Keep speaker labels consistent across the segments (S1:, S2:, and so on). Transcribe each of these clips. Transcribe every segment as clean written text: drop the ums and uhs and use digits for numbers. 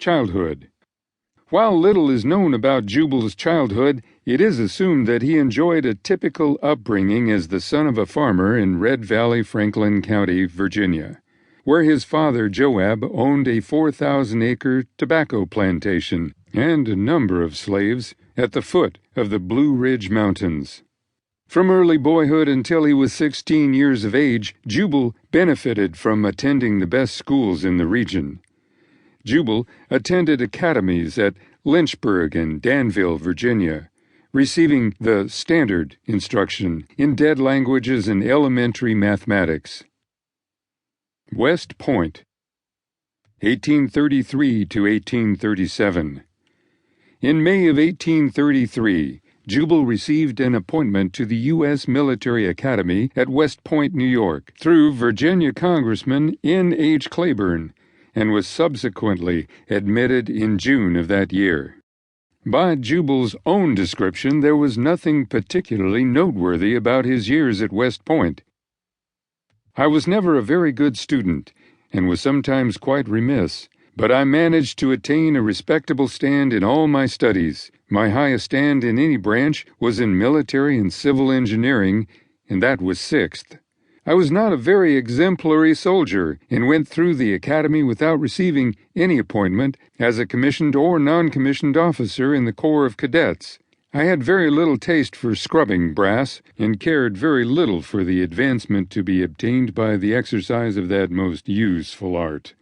S1: Childhood. While little is known about Jubal's childhood, it is assumed that he enjoyed a typical upbringing as the son of a farmer in Red Valley, Franklin County, Virginia, where his father Joab owned a 4,000-acre tobacco plantation and a number of slaves at the foot of the Blue Ridge Mountains. From early boyhood until he was 16 years of age, Jubal benefited from attending the best schools in the region. Jubal attended academies at Lynchburg and Danville, Virginia, receiving the standard instruction in dead languages and elementary mathematics. West Point, 1833 to 1837. In May of 1833, Jubal received an appointment to the U.S. Military Academy at West Point, New York, through Virginia Congressman N. H. Claiborne, and was subsequently admitted in June of that year. By Jubal's own description, there was nothing particularly noteworthy about his years at West Point. "I was never a very good student, and was sometimes quite remiss, but I managed to attain a respectable stand in all my studies. My highest stand in any branch was in military and civil engineering, and that was 6th. I was not a very exemplary soldier, and went through the academy without receiving any appointment as a commissioned or non-commissioned officer in the Corps of Cadets. I had very little taste for scrubbing brass, and cared very little for the advancement to be obtained by the exercise of that most useful art."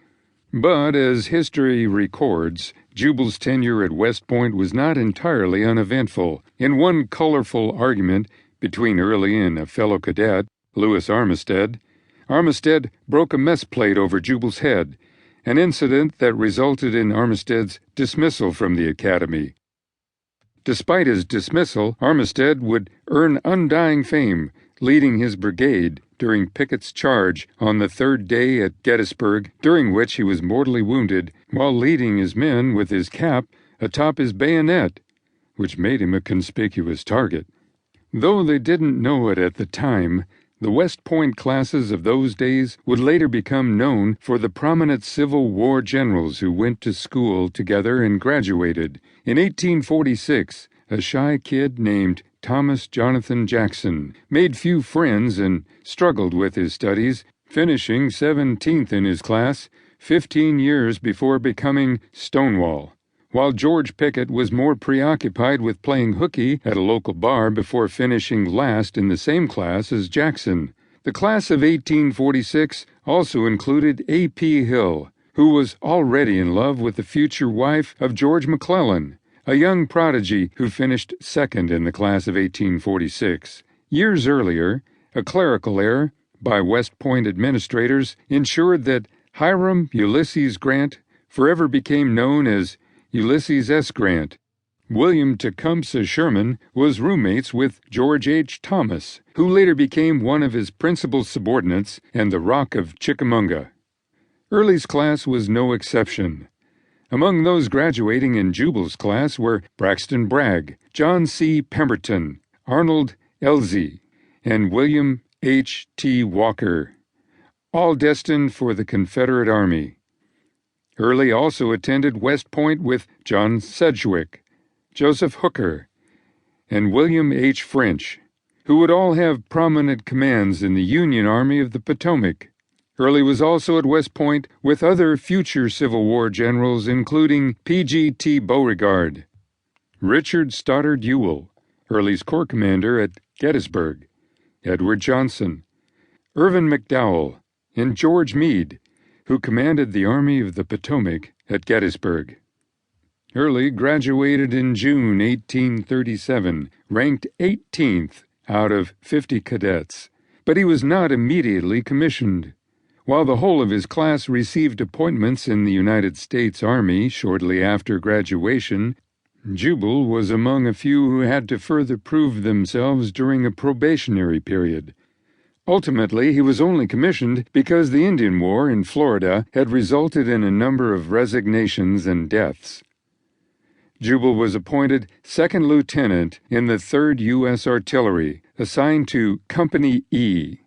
S1: But, as history records, Jubal's tenure at West Point was not entirely uneventful. In one colorful argument between Early and a fellow cadet, Lewis Armistead broke a mess plate over Jubal's head, an incident that resulted in Armistead's dismissal from the academy. Despite his dismissal, Armistead would earn undying fame, leading his brigade during Pickett's charge on the 3rd day at Gettysburg, during which he was mortally wounded while leading his men with his cap atop his bayonet, which made him a conspicuous target. Though they didn't know it at the time, the West Point classes of those days would later become known for the prominent Civil War generals who went to school together and graduated. In 1846, a shy kid named Thomas Jonathan Jackson made few friends and struggled with his studies, finishing 17th in his class 15 years before becoming Stonewall, while George Pickett was more preoccupied with playing hooky at a local bar before finishing last in the same class as Jackson. The class of 1846 also included A.P. Hill, who was already in love with the future wife of George McClellan, a young prodigy who finished 2nd in the class of 1846. Years earlier, a clerical error by West Point administrators ensured that Hiram Ulysses Grant forever became known as Ulysses S. Grant. William Tecumseh Sherman was roommates with George H. Thomas, who later became one of his principal subordinates and the Rock of Chickamauga. Early's class was no exception. Among those graduating in Jubal's class were Braxton Bragg, John C. Pemberton, Arnold Elzey, and William H. T. Walker, all destined for the Confederate Army. Early also attended West Point with John Sedgwick, Joseph Hooker, and William H. French, who would all have prominent commands in the Union Army of the Potomac. Early was also at West Point with other future Civil War generals, including P.G.T. Beauregard, Richard Stoddard Ewell, Early's corps commander at Gettysburg, Edward Johnson, Irvin McDowell, and George Meade, who commanded the Army of the Potomac at Gettysburg. Early graduated in June 1837, ranked 18th out of 50 cadets, but he was not immediately commissioned. While the whole of his class received appointments in the United States Army shortly after graduation, Jubal was among a few who had to further prove themselves during a probationary period. Ultimately, he was only commissioned because the Indian War in Florida had resulted in a number of resignations and deaths. Jubal was appointed second lieutenant in the 3rd U.S. Artillery, assigned to Company E.